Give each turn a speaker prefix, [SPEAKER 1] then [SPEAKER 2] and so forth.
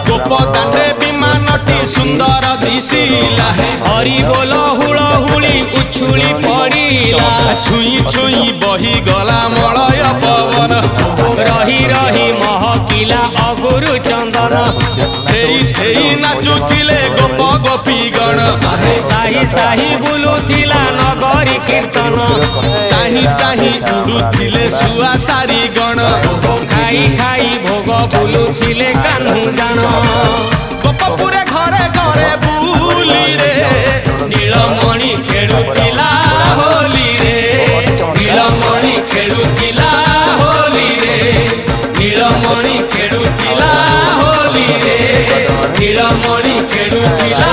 [SPEAKER 1] गोपदाने विमानटी सुंदर दिशिला
[SPEAKER 2] हरि बोल हुलहुली उछुली पड़िला
[SPEAKER 1] छुई छुई बही गला मलय पवन
[SPEAKER 2] रही रही महकिला अगुरु चंदन
[SPEAKER 1] थेई नाचुथिले गोप गोपी गण
[SPEAKER 2] साही साही बुलुथिला नगरी कीर्तन
[SPEAKER 1] चाही चाही उड़ुथिले सुआ सारी गण
[SPEAKER 2] खाई खाई भोग बुलुथिले कान्हू जान
[SPEAKER 1] गोपपुरे घरे घरे बुली रे
[SPEAKER 2] नीलमणि खेलुथिला होली रे नीलमणि खेलुथिला होली रे नीलमणि खेलुथिला होली रे नीलमणि खेलुथिला